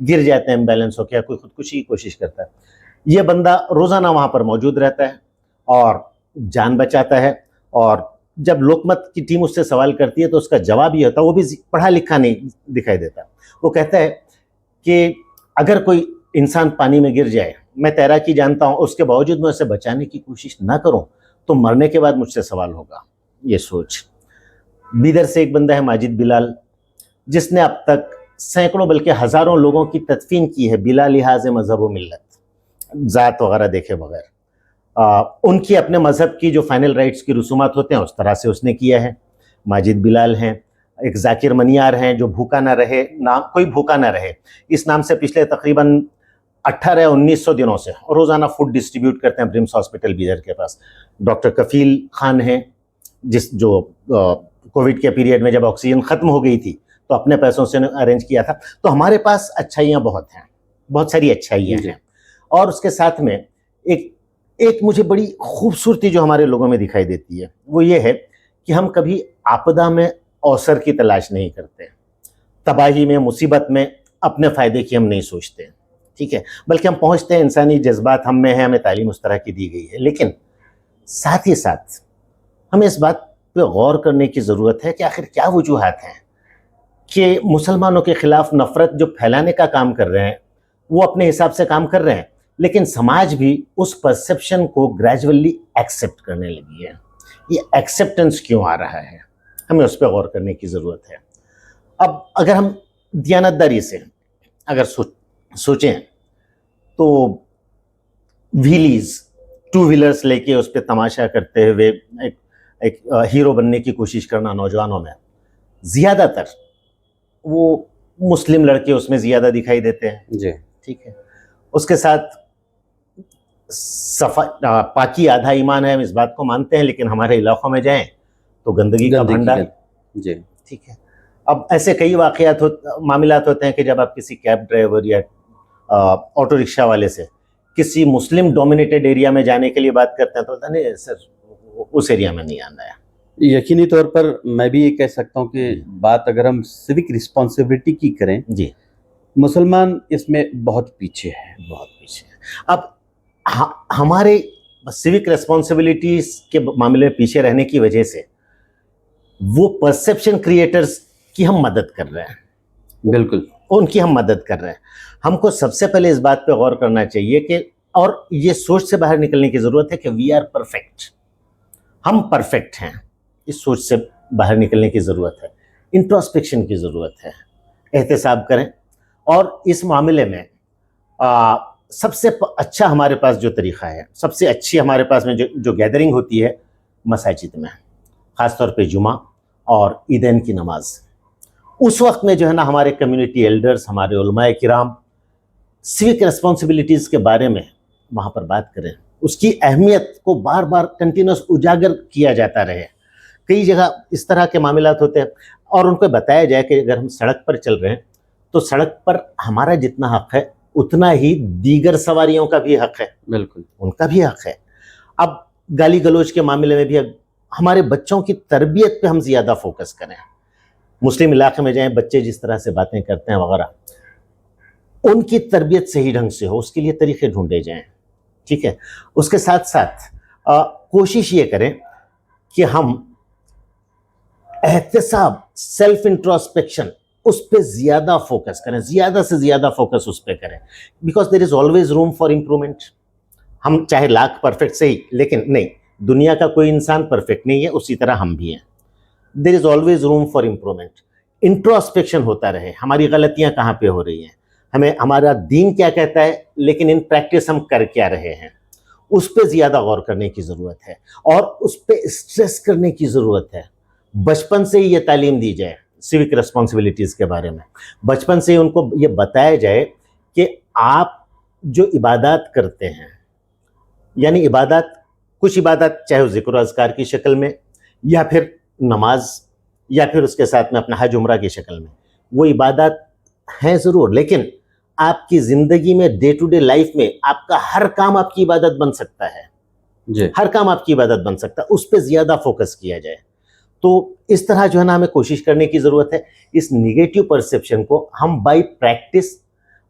گر جاتے ہیں امبیلنس ہو کے, کوئی خودکشی کی کوشش کرتا ہے. یہ بندہ روزانہ وہاں پر موجود رہتا ہے اور جان بچاتا ہے, اور جب لوکمت کی ٹیم اس سے سوال کرتی ہے تو اس کا جواب یہ ہوتا ہے, وہ بھی پڑھا لکھا نہیں دکھائی دیتا, وہ کہتا ہے کہ اگر کوئی انسان پانی میں گر جائے, میں تیراکی جانتا ہوں, اس کے باوجود میں اسے بچانے کی کوشش نہ کروں تو مرنے کے بعد مجھ سے سوال ہوگا. یہ سوچ. بیدر سے ایک بندہ ہے ماجد بلال, جس نے اب تک سینکڑوں بلکہ ہزاروں لوگوں کی تدفین کی ہے بلا لحاظ مذہب و ملت, ذات وغیرہ دیکھے بغیر. ان کی اپنے مذہب کی جو فائنل رائٹس کی رسومات ہوتے ہیں اس طرح سے اس نے کیا ہے. ماجد بلال ہیں, ایک ذاکر منیار ہیں جو بھوکا نہ رہے, نام کوئی بھوکا نہ رہے, اس نام سے پچھلے تقریباً 1800-1900 دنوں سے روزانہ فوڈ ڈسٹریبیوٹ کرتے ہیں برمس ہاسپٹل بیدر کے پاس. ڈاکٹر کفیل خان ہیں, جو کووڈ کے پیریڈ میں جب آکسیجن ختم ہو گئی تھی تو اپنے پیسوں سے ارینج کیا تھا. تو ہمارے پاس اچھائیاں بہت ہیں, بہت ساری اچھائیاں ہیں. اور اس کے ساتھ میں ایک مجھے بڑی خوبصورتی جو ہمارے لوگوں میں دکھائی دیتی ہے وہ یہ ہے کہ ہم کبھی آپدا میں اوسر کی تلاش نہیں کرتے, تباہی میں, مصیبت میں اپنے فائدے کی ہم نہیں سوچتے, ٹھیک ہے, بلکہ ہم پہنچتے ہیں, انسانی جذبات ہم میں ہیں, ہمیں تعلیم اس طرح کی دی گئی ہے. لیکن ساتھ ہی ساتھ ہمیں اس بات پہ غور کرنے کی ضرورت ہے کہ آخر کیا وجوہات ہیں کہ مسلمانوں کے خلاف نفرت جو پھیلانے کا کام کر رہے ہیں وہ اپنے حساب سے کام کر رہے ہیں, لیکن سماج بھی اس پرسیپشن کو گریجولی ایکسیپٹ کرنے لگی ہے. یہ ایکسیپٹنس کیوں آ رہا ہے, ہمیں اس پہ غور کرنے کی ضرورت ہے. اب اگر ہم دیانتداری سے اگر سوچیں تو ویلیز, 2 ویلرز لے کے اس پہ تماشا کرتے ہوئے ایک ہیرو بننے کی کوشش کرنا نوجوانوں میں, زیادہ تر وہ مسلم لڑکے اس میں زیادہ دکھائی دیتے ہیں, جی ٹھیک ہے. اس کے ساتھ پاکی آدھا ایمان ہے, ہم اس بات کو مانتے ہیں, لیکن ہمارے علاقوں میں جائیں تو گندگی کا بھنڈار, جی ٹھیک ہے. اب ایسے کئی واقعات معاملات ہوتے ہیں کہ جب آپ کسی کیب ڈرائیور یا آٹو رکشہ والے سے کسی مسلم ڈومینیٹڈ ایریا میں جانے کے لیے بات کرتے ہیں تو بولتا نہیں سر اس ایریا میں نہیں آنا ہے. یقینی طور پر میں بھی یہ کہہ سکتا ہوں کہ بات اگر ہم سوک رسپانسبلٹی کی کریں, جی, مسلمان اس میں بہت پیچھے ہے, بہت پیچھے ہے. اب ہمارے سیوک ریسپانسبلٹیز کے معاملے میں پیچھے رہنے کی وجہ سے وہ پرسیپشن کریٹرز کی ہم مدد کر رہے ہیں, بالکل ان کی ہم مدد کر رہے ہیں. ہم کو سب سے پہلے اس بات پہ غور کرنا چاہیے کہ, اور یہ سوچ سے باہر نکلنے کی ضرورت ہے کہ وی آر پرفیکٹ, ہم پرفیکٹ ہیں. اس سوچ سے باہر نکلنے کی ضرورت ہے, انٹروسپیکشن کی ضرورت ہے, احتساب کریں. اور اس معاملے میں سب سے اچھا ہمارے پاس جو طریقہ ہے, سب سے اچھی ہمارے پاس میں جو گیدرنگ ہوتی ہے مساجد میں, خاص طور پہ جمعہ اور عیدین کی نماز. اس وقت میں جو ہے نا ہمارے کمیونٹی ایلڈرز, ہمارے علماء کرام سیوک ریسپانسبلٹیز کے بارے میں وہاں پر بات کریں, اس کی اہمیت کو بار بار کنٹینیوس اجاگر کیا جاتا رہے. کئی جگہ اس طرح کے معاملات ہوتے ہیں اور ان کو بتایا جائے کہ اگر ہم سڑک پر چل رہے ہیں تو سڑک پر ہمارا جتنا حق ہے اتنا ہی دیگر سواریوں کا بھی حق ہے, بالکل ان کا بھی حق ہے. اب گالی گلوچ کے معاملے میں بھی ہمارے بچوں کی تربیت پہ ہم زیادہ فوکس کریں. مسلم علاقے میں جائیں, بچے جس طرح سے باتیں کرتے ہیں وغیرہ, ان کی تربیت صحیح ڈھنگ سے ہو, اس کے لیے طریقے ڈھونڈے جائیں, ٹھیک ہے. اس کے ساتھ ساتھ کوشش یہ کریں کہ ہم احتساب, سیلف انٹروسپیکشن, اس پہ زیادہ فوکس کریں, زیادہ سے زیادہ فوکس اس پہ کریں, because there is always room for improvement. ہم چاہے لاکھ پرفیکٹ صحیح, لیکن نہیں, دنیا کا کوئی انسان پرفیکٹ نہیں ہے, اسی طرح ہم بھی ہیں. There is always room for improvement. Introspection ہوتا رہے, ہماری غلطیاں کہاں پہ ہو رہی ہیں, ہمیں ہمارا دین کیا کہتا ہے, لیکن ان پریکٹس ہم کر کیا رہے ہیں, اس پہ زیادہ غور کرنے کی ضرورت ہے اور اس پہ اسٹریس کرنے کی ضرورت ہے. بچپن سے ہی یہ تعلیم دی جائے سیوک ریسپانسبلٹیز کے بارے میں, بچپن سے ہی ان کو یہ بتایا جائے کہ آپ جو عبادات کرتے ہیں, یعنی عبادات, کچھ عبادات چاہے وہ ذکر و اذکار کی شکل میں یا پھر نماز یا پھر اس کے ساتھ میں اپنا حج عمرہ کی شکل میں, وہ عبادات ہیں ضرور, لیکن آپ کی زندگی میں ڈے ٹو ڈے لائف میں آپ کا ہر کام آپ کی عبادت بن سکتا ہے, جی ہر کام آپ کی عبادت بن سکتا ہے, اس پہ زیادہ فوکس کیا جائے. تو اس طرح جو ہے نا ہمیں کوشش کرنے کی ضرورت ہے اس نیگیٹو پرسیپشن کو ہم بائی پریکٹس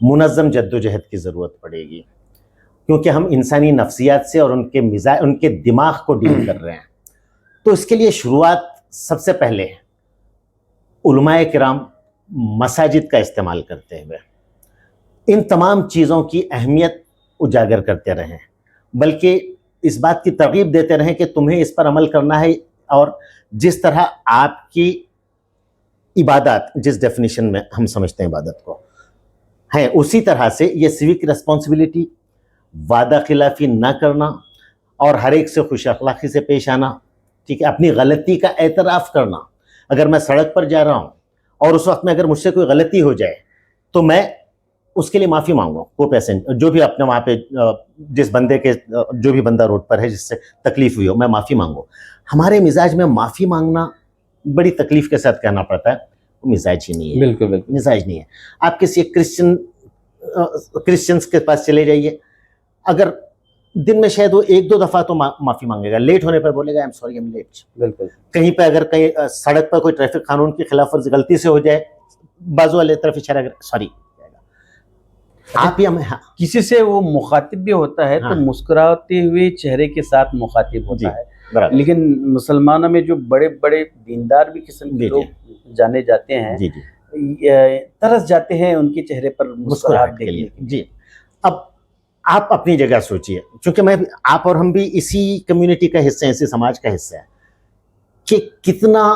منظم جدوجہد کی ضرورت پڑے گی، کیونکہ ہم انسانی نفسیات سے اور ان کے مزاج، ان کے دماغ کو ڈیل کر رہے ہیں. تو اس کے لیے شروعات سب سے پہلے علماء کرام مساجد کا استعمال کرتے ہوئے ان تمام چیزوں کی اہمیت اجاگر کرتے رہیں، بلکہ اس بات کی ترغیب دیتے رہیں کہ تمہیں اس پر عمل کرنا ہے، اور جس طرح آپ کی عبادات، جس ڈیفینیشن میں ہم سمجھتے ہیں عبادت کو، ہیں اسی طرح سے یہ سیوک ریسپانسبلٹی، وعدہ خلافی نہ کرنا اور ہر ایک سے خوش اخلاقی سے پیش آنا، ٹھیک ہے، اپنی غلطی کا اعتراف کرنا. اگر میں سڑک پر جا رہا ہوں اور اس وقت میں اگر مجھ سے کوئی غلطی ہو جائے تو میں اس کے لیے معافی مانگوں، کو پیسنجر جو بھی اپنے وہاں پہ جس بندے کے، جو بھی بندہ روڈ پر ہے جس سے تکلیف ہوئی ہو، میں معافی مانگوں. ہمارے مزاج میں معافی مانگنا بڑی تکلیف کے ساتھ کہنا پڑتا ہے، وہ مزاج ہی نہیں ہے. بالکل بالکل مزاج نہیں ہے. آپ کسی ایک کرسچنس کے پاس چلے جائیے، اگر دن میں شاید وہ ایک دو دفعہ تو معافی مانگے گا، لیٹ ہونے پر بولے گا I'm sorry I'm late. بالکل. کہیں پہ اگر کہیں سڑک پر کوئی ٹریفک قانون کی خلاف ورزی غلطی سے ہو جائے، بازو والے طرف اشارہ کرے سوری. آپ یا میں کسی سے وہ مخاطب بھی ہوتا ہے تو مسکراتے ہوئے چہرے کے ساتھ مخاطب ہوتا ہے، لیکن مسلمانوں میں جو بڑے بڑے دیندار بھی قسم کے لوگ جانے جاتے ہیں، ترس جاتے ہیں ان کے چہرے پر مسکراہٹ کے لیے. جی. اب آپ اپنی جگہ سوچئے، چونکہ آپ اور ہم بھی اسی کمیونٹی کا حصہ ہیں، اسی سماج کا حصہ ہے، کہ کتنا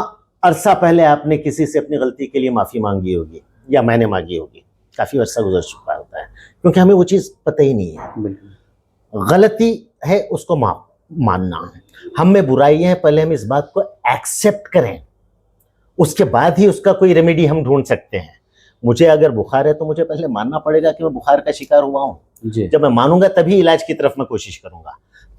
عرصہ پہلے آپ نے کسی سے اپنی غلطی کے لیے معافی مانگی ہوگی یا میں نے مانگی ہوگی. کافی عرصہ گزر چکا ہوتا ہے، کیونکہ ہمیں وہ چیز پتہ ہی نہیں ہے. غلطی ہے اس کو ماننا، ہم میں برائیاں ہیں، پہلے ہم اس بات کو ایکسیپٹ کریں، اس کے بعد ہی اس کا کوئی ریمیڈی ہم ڈھونڈ سکتے ہیں. مجھے اگر بخار ہے تو مجھے پہلے ماننا پڑے گا کہ میں بخار کا شکار ہوا ہوں. جب میں مانوں گا تبھی علاج کی طرف میں کوشش کروں گا.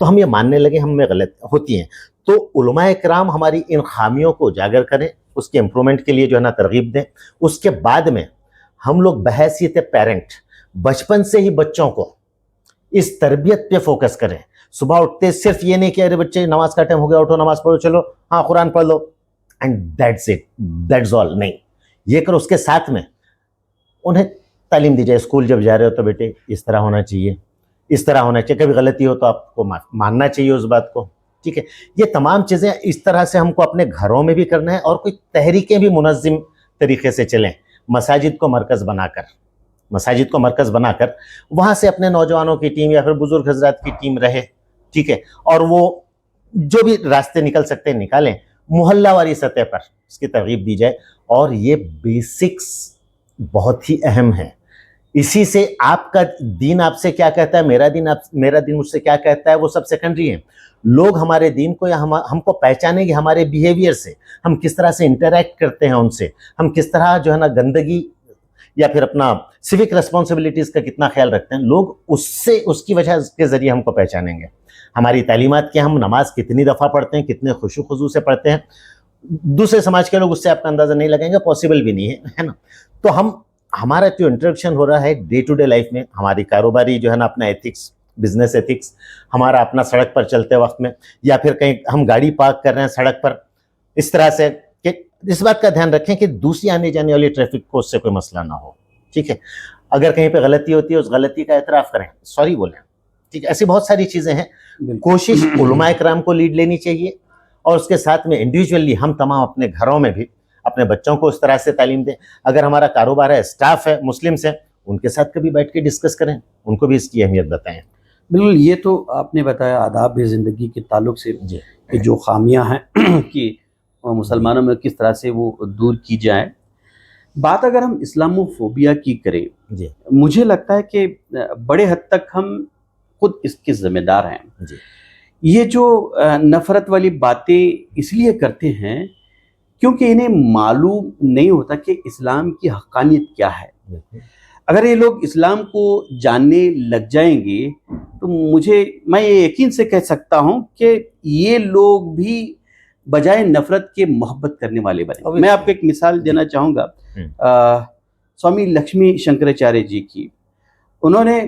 تو ہم یہ ماننے لگے ہم میں غلط ہوتی ہیں. تو علماء کرام ہماری ان خامیوں کو اجاگر کریں، اس کے امپرومنٹ کے لیے جو ہے نا ترغیب دیں. اس کے بعد میں ہم لوگ بحیثیت پیرنٹ بچپن سے ہی بچوں کو اس تربیت پہ فوکس کریں. صبح اٹھتے صرف یہ نہیں کہ ارے بچے نماز کا ٹائم ہو گیا، اٹھو نماز پڑھو، چلو ہاں قرآن پڑھ لو and that's it, that's all. نہیں، یہ کرو. اس کے ساتھ میں انہیں تعلیم دی جائے. اسکول جب جا رہے ہو تو بیٹے اس طرح ہونا چاہیے، اس طرح ہونا چاہیے. کبھی غلطی ہو تو آپ کو ماننا چاہیے اس بات کو، ٹھیک ہے. یہ تمام چیزیں اس طرح سے ہم کو اپنے گھروں میں بھی کرنا ہے، اور کوئی تحریکیں بھی منظم طریقے سے چلیں. مساجد کو مرکز بنا کر وہاں سے اپنے نوجوانوں کی ٹیم یا پھر بزرگ حضرات کی ٹیم رہے، ٹھیک ہے. اور وہ جو بھی راستے نکل سکتے ہیں نکالیں. محلہ والی سطح پر اس کی ترغیب دی جائے. اور یہ بیسکس بہت ہی اہم ہے. اسی سے آپ کا دین آپ سے کیا کہتا ہے، میرا دین مجھ سے کیا کہتا ہے، وہ سب سیکنڈری ہیں. لوگ ہمارے دین کو یا ہم کو پہچانیں گے ہمارے بیہیویئر سے، ہم کس طرح سے انٹریکٹ کرتے ہیں ان سے، ہم کس طرح جو ہے نا گندگی یا پھر اپنا سیوک ریسپانسبلٹیز کا کتنا خیال رکھتے ہیں. لوگ اس کی وجہ کے ذریعے ہم کو پہچانیں گے. ہماری تعلیمات کیا، ہم نماز کتنی دفعہ پڑھتے ہیں، کتنے خشوع خضوع سے پڑھتے ہیں. دوسرے سماج کے لوگ اس سے آپ کا اندازہ نہیں لگائیں گے، پاسبل بھی نہیں ہے نا. تو ہمارا جو انٹریکشن ہو رہا ہے ڈے ٹو ڈے لائف میں، ہماری کاروباری جو ہے نا اپنا ایتھکس، بزنس ایتھکس، ہمارا اپنا سڑک پر چلتے وقت میں، یا پھر کہیں ہم گاڑی پارک کر رہے ہیں سڑک پر، اس طرح سے کہ اس بات کا دھیان رکھیں کہ دوسری آنے جانے والی ٹریفک کو اس سے کوئی مسئلہ نہ ہو، ٹھیک ہے. اگر کہیں پہ غلطی ہوتی ہے اس غلطی کا اعتراف کریں، سوری بولیں، ٹھیک ہے. ایسی بہت ساری چیزیں ہیں. کوشش علماء کرام کو لیڈ لینی چاہیے، اور اس کے ساتھ میں انڈیویجولی ہم تمام اپنے گھروں میں بھی اپنے بچوں کو اس طرح سے تعلیم دیں. اگر ہمارا کاروبار ہے، اسٹاف ہے، مسلمس ہیں، ان کے ساتھ کبھی بیٹھ کے ڈسکس کریں، ان کو بھی اس کی اہمیت بتائیں. بالکل. یہ تو آپ نے بتایا آداب زندگی کے تعلق سے کہ جو خامیاں ہیں کہ مسلمانوں میں کس طرح سے وہ دور کی جائیں. بات اگر ہم اسلامو فوبیا کی کریں، مجھے لگتا ہے کہ بڑے حد تک ہم خود اس کے ذمہ دار ہیں. یہ جو نفرت والی باتیں اس لیے کرتے ہیں کیونکہ انہیں معلوم نہیں ہوتا کہ اسلام کی حقانیت کیا ہے. اگر یہ لوگ اسلام کو جاننے لگ جائیں گے تو میں یہ یقین سے کہہ سکتا ہوں کہ یہ لوگ بھی بجائے نفرت کے محبت کرنے والے بنے. میں آپ کو ایک مثال دینا چاہوں گا سوامی لکشمی شنکراچاریہ جی کی. انہوں نے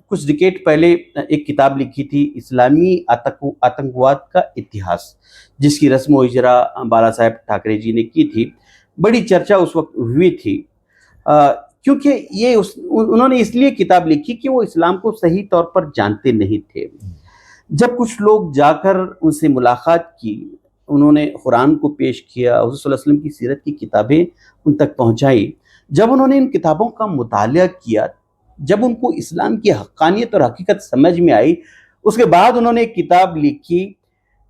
کچھ ڈیکیڈ پہلے ایک کتاب لکھی تھی، اسلامی آتنکواد کا اتہاس، جس کی رسم و اجرا بالا صاحب ٹھاکرے جی نے کی تھی. بڑی چرچا اس وقت ہوئی تھی. کیونکہ یہ انہوں نے اس لیے کتاب لکھی کہ وہ اسلام کو صحیح طور پر جانتے نہیں تھے. جب کچھ لوگ جا کر ان سے ملاقات کی، انہوں نے قرآن کو پیش کیا، حضور صلی اللہ علیہ وسلم کی سیرت کی کتابیں ان تک پہنچائی. جب انہوں نے ان کتابوں کا مطالعہ کیا، جب ان کو اسلام کی حقانیت اور حقیقت سمجھ میں آئی، اس کے بعد انہوں نے ایک کتاب لکھی،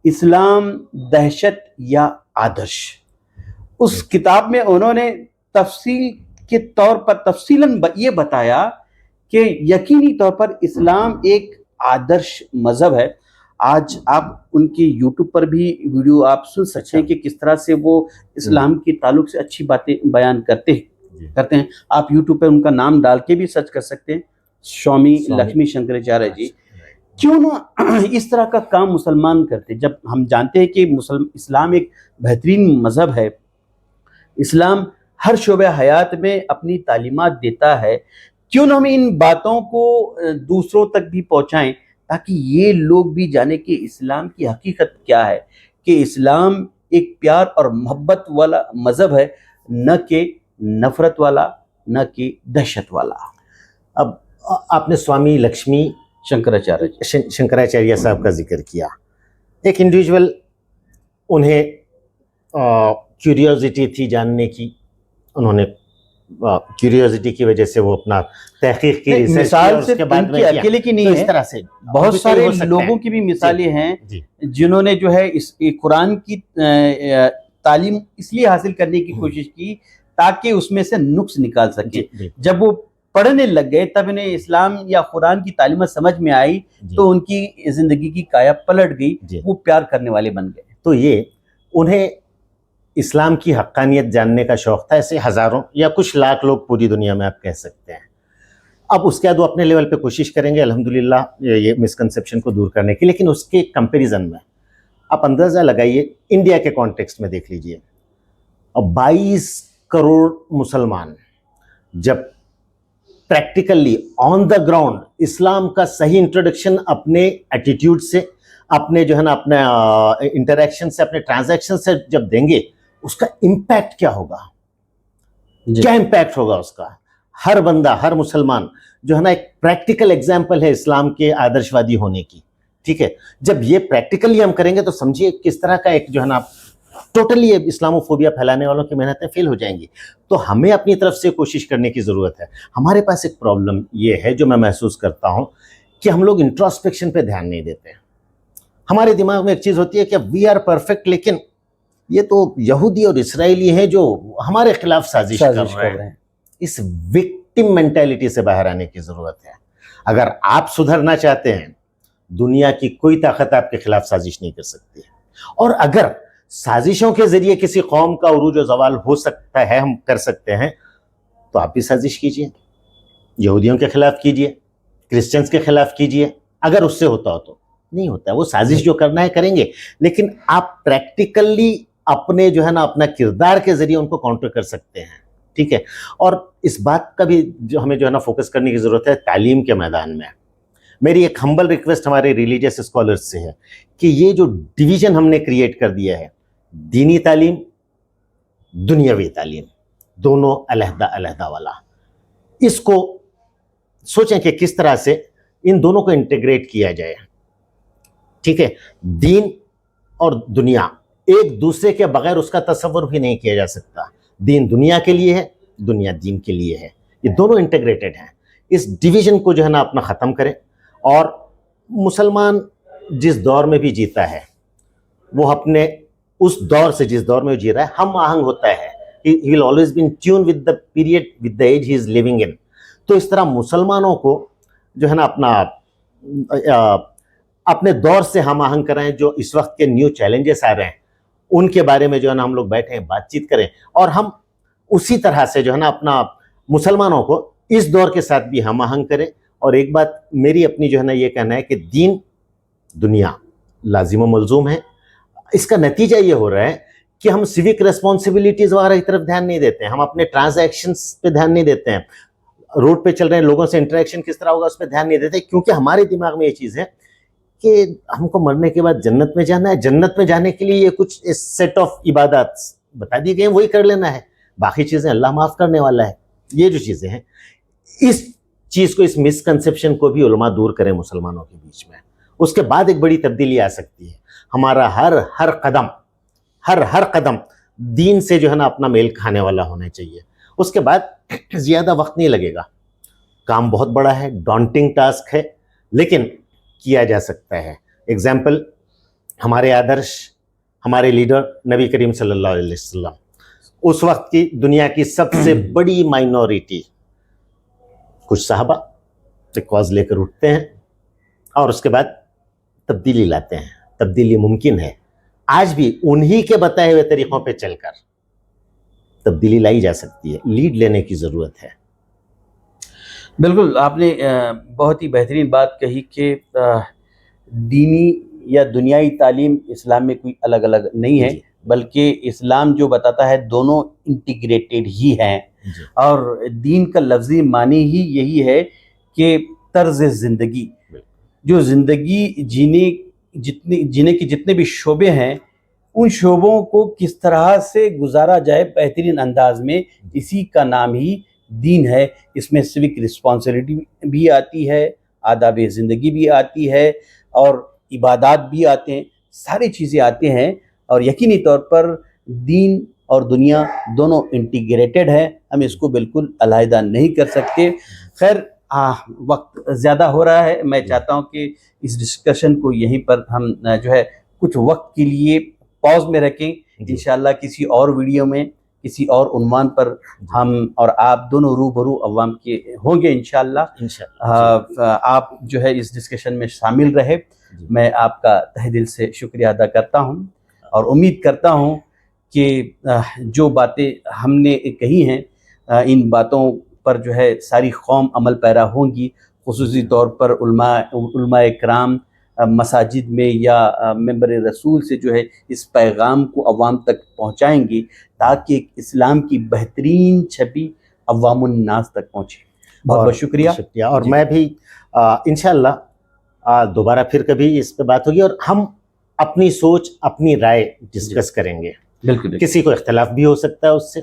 اسلام دہشت یا آدرش. اس کتاب میں انہوں نے تفصیل کے طور پر تفصیلاً یہ بتایا کہ یقینی طور پر اسلام ایک آدرش مذہب ہے. آج آپ ان کی یوٹیوب پر بھی ویڈیو آپ سن سکتے ہیں کہ کس طرح سے وہ اسلام کے تعلق سے اچھی باتیں بیان کرتے ہیں. آپ یوٹیوب پہ ان کا نام ڈال کے بھی سرچ کر سکتے ہیں، سوامی لکشمی شنکراچاریہ جی. کیوں نہ اس طرح کا کام مسلمان کرتے، جب ہم جانتے ہیں کہ اسلام ایک بہترین مذہب ہے، اسلام ہر شعبہ حیات میں اپنی تعلیمات دیتا ہے. کیوں نہ ہم ان باتوں کو دوسروں تک بھی پہنچائیں تاکہ یہ لوگ بھی جانیں کہ اسلام کی حقیقت کیا ہے، کہ اسلام ایک پیار اور محبت والا مذہب ہے، نہ کہ نفرت والا، نہ کہ دہشت والا. اب آپ نے سوامی لکشمی شنکراچاریہ صاحب کا ذکر کیا. ایک انڈیویجول، انہیں کیوریوزٹی تھی جاننے کی، انہوں نے کیوریوزٹی کی وجہ سے وہ اپنا تحقیق کی، مثال صرف ان کی اکیلے کی نہیں ہے، اس طرح سے بہت سارے لوگوں کی بھی مثالیں ہیں جنہوں نے جو ہے اس قرآن کی تعلیم اس لیے حاصل کرنے کی کوشش کی تاکہ اس میں سے نقص نکال سکیں. جب وہ پڑھنے لگ گئے تب انہیں اسلام یا قرآن کی تعلیمات سمجھ میں آئی تو ان کی زندگی کی کایا پلٹ گئی، وہ پیار کرنے والے بن گئے. تو یہ انہیں اسلام کی حقانیت جاننے کا شوق تھا. ایسے ہزاروں یا کچھ لاکھ لوگ پوری دنیا میں آپ کہہ سکتے ہیں. اب اس کے بعد وہ اپنے لیول پہ کوشش کریں گے الحمدللہ یہ مسکنسیپشن کو دور کرنے کی. لیکن اس کے کمپیریزن میں آپ اندازہ لگائیے، انڈیا کے کانٹیکسٹ میں دیکھ لیجئے، اب 22 کروڑ مسلمان جب پریکٹیکلی آن دا گراؤنڈ اسلام کا صحیح انٹروڈکشن اپنے ایٹیٹیوڈ سے، اپنے جو ہے نا اپنے انٹریکشن سے، اپنے ٹرانزیکشن سے جب دیں گے، اس کا امپیکٹ کیا ہوگا، کیا امپیکٹ ہوگا اس کا. ہر بندہ، ہر مسلمان جو ہے نا ایک پریکٹیکل ایگزامپل ہے اسلام کے آدرشوادی ہونے کی. ٹھیک ہے، جب یہ پریکٹیکلی ہم کریں گے تو سمجھیے کس طرح کا ایک جو ہے نا ٹوٹلی اسلاموفوبیا پھیلانے والوں کی محنتیں فیل ہو جائیں گی. تو ہمیں اپنی طرف سے کوشش کرنے کی ضرورت ہے. ہمارے پاس ایک پرابلم یہ ہے جو میں محسوس کرتا ہوں کہ ہم لوگ انٹراسپیکشن پہ دھیان نہیں دیتے ہیں. ہمارے دماغ میں ایک چیز ہوتی ہے کہ وی آر پرفیکٹ، لیکن یہ تو یہودی اور اسرائیلی ہیں جو ہمارے خلاف سازش کر رہے ہیں. اس وکٹم مینٹیلٹی سے باہر آنے کی ضرورت ہے. اگر آپ سدھرنا چاہتے ہیں، دنیا کی کوئی طاقت آپ کے خلاف سازش نہیں کر سکتی. اور اگر سازشوں کے ذریعے کسی قوم کا عروج و زوال ہو سکتا ہے، ہم کر سکتے ہیں، تو آپ بھی سازش کیجئے، یہودیوں کے خلاف کیجئے، کرسچنز کے خلاف کیجئے. اگر اس سے ہوتا ہو تو نہیں ہوتا ہے، وہ سازش جو کرنا ہے کریں گے، لیکن آپ پریکٹیکلی اپنے جو ہے نا اپنا کردار کے ذریعے ان کو کاؤنٹر کر سکتے ہیں. ٹھیک ہے، اور اس بات کا بھی جو ہمیں جو ہے نا فوکس کرنے کی ضرورت ہے تعلیم کے میدان میں. میری ایک ہمبل ریکویسٹ ہمارے ریلیجیس اسکالرز سے ہے کہ یہ جو ڈویژن ہم نے کریٹ کر دیا ہے، دینی تعلیم، دنیاوی تعلیم، دونوں علیحدہ علیحدہ والا، اس کو سوچیں کہ کس طرح سے ان دونوں کو انٹیگریٹ کیا جائے. ٹھیک ہے، دین اور دنیا ایک دوسرے کے بغیر اس کا تصور بھی نہیں کیا جا سکتا. دین دنیا کے لیے ہے، دنیا دین کے لیے ہے، یہ دونوں انٹیگریٹڈ ہیں. اس ڈویژن کو جو ہے نا اپنا ختم کریں. اور مسلمان جس دور میں بھی جیتا ہے، وہ اپنے اس دور سے جس دور میں جی رہا ہے ہم آہنگ ہوتا ہے. He will always be in tune with the period, with the age he is living in. تو اس طرح مسلمانوں کو جو ہے نا اپنے دور سے ہم آہنگ کریں. جو اس وقت کے نیو چیلنجز آ رہے ہیں ان کے بارے میں جو ہے نا ہم لوگ بیٹھیں، بات چیت کریں، اور ہم اسی طرح سے جو ہے نا اپنا مسلمانوں کو اس دور کے ساتھ بھی ہم آہنگ کریں. اور ایک بات میری اپنی جو ہے نا یہ کہنا ہے کہ دین دنیا لازم و ملزوم ہے. اس کا نتیجہ یہ ہو رہا ہے کہ ہم سیوک ریسپانسبلٹیز وغیرہ کی طرف دھیان نہیں دیتے ہیں، ہم اپنے ٹرانزیکشنز پہ دھیان نہیں دیتے ہیں، روڈ پہ چل رہے ہیں لوگوں سے انٹریکشن کس طرح ہوگا اس پہ دھیان نہیں دیتے، کیونکہ ہمارے دماغ میں یہ چیز ہے کہ ہم کو مرنے کے بعد جنت میں جانا ہے. جنت میں جانے کے لیے یہ کچھ سیٹ آف عبادات بتا دی گئی ہیں، وہی کر لینا ہے، باقی چیزیں اللہ معاف کرنے والا ہے. یہ جو چیزیں ہیں، اس چیز کو، اس مسکنسیپشن کو بھی علماء دور کریں مسلمانوں کے بیچ میں. اس کے بعد ایک بڑی تبدیلی آ سکتی ہے. ہمارا ہر قدم دین سے جو ہے نا اپنا میل کھانے والا ہونا چاہیے. اس کے بعد زیادہ وقت نہیں لگے گا. کام بہت بڑا ہے، ڈانٹنگ ٹاسک ہے، لیکن کیا جا سکتا ہے. ایگزامپل، ہمارے آدرش، ہمارے لیڈر نبی کریم صلی اللہ علیہ وسلم، اس وقت کی دنیا کی سب سے بڑی مائنورٹی، کچھ صحابہ ایک کاز لے کر اٹھتے ہیں اور اس کے بعد تبدیلی لاتے ہیں. تبدیلی ممکن ہے. آج بھی انہی کے بتائے ہوئے طریقوں پہ چل کر تبدیلی لائی جا سکتی ہے. لیڈ لینے کی ضرورت ہے. بالکل، آپ نے بہت ہی بہترین بات کہی کہ دینی یا دنیائی تعلیم اسلام میں کوئی الگ الگ نہیں ہے، بلکہ اسلام جو بتاتا ہے دونوں انٹیگریٹڈ ہی ہیں. اور دین کا لفظی معنی ہی یہی ہے کہ طرز زندگی، جو زندگی جینے کے جتنے بھی شعبے ہیں، ان شعبوں کو کس طرح سے گزارا جائے بہترین انداز میں، اسی کا نام ہی دین ہے. اس میں سوک رسپانسبلٹی بھی آتی ہے، آداب زندگی بھی آتی ہے، اور عبادات بھی آتے ہیں، ساری چیزیں آتے ہیں. اور یقینی طور پر دین اور دنیا دونوں انٹیگریٹڈ ہیں. ہم اس کو بالکل علیحدہ نہیں کر سکتے. خیر، وقت زیادہ ہو رہا ہے. میں چاہتا ہوں کہ اس ڈسکشن کو یہیں پر ہم جو ہے کچھ وقت کے لیے پاز میں رکھیں. انشاءاللہ کسی اور ویڈیو میں کسی اور عنوان پر ہم اور آپ دونوں روبرو عوام کے ہوں گے انشاءاللہ. آپ جو ہے اس ڈسکشن میں شامل رہے. میں آپ کا تہ دل سے شکریہ ادا کرتا ہوں اور امید کرتا ہوں کہ جو باتیں ہم نے کہی ہیں، ان باتوں پر جو ہے ساری قوم عمل پیرا ہوں گی. خصوصی طور پر علماء کرام مساجد میں یا ممبر رسول سے جو ہے اس پیغام کو عوام تک پہنچائیں گے، تاکہ اسلام کی بہترین چھبی عوام الناس تک پہنچے. بہت بہت شکریہ. اور میں بھی انشاءاللہ دوبارہ پھر کبھی اس پہ بات ہوگی اور ہم اپنی سوچ، اپنی رائے ڈسکس کریں گے. بالکل، کسی کو اختلاف بھی ہو سکتا ہے، اس سے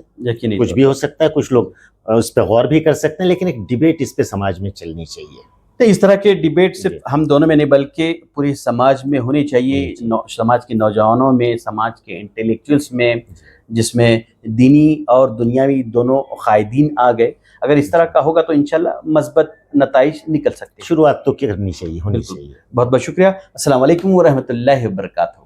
کچھ بھی ہو سکتا ہے، کچھ لوگ اس پہ غور بھی کر سکتے ہیں، لیکن ایک ڈیبیٹ اس پہ سماج میں چلنی چاہیے. تو اس طرح کے ڈیبیٹ صرف ہم دونوں میں نہیں بلکہ پوری سماج میں ہونی چاہیے. سماج کے نوجوانوں میں، سماج کے انٹلیکچوئلس میں، جس میں دینی اور دنیاوی دونوں قائدین آ گئے. اگر اس طرح کا ہوگا تو انشاءاللہ مثبت نتائج نکل سکتے ہیں. شروعات تو کرنی چاہیے، ہونی چاہیے. بہت بہت شکریہ. السلام علیکم ورحمۃ اللہ وبرکاتہ.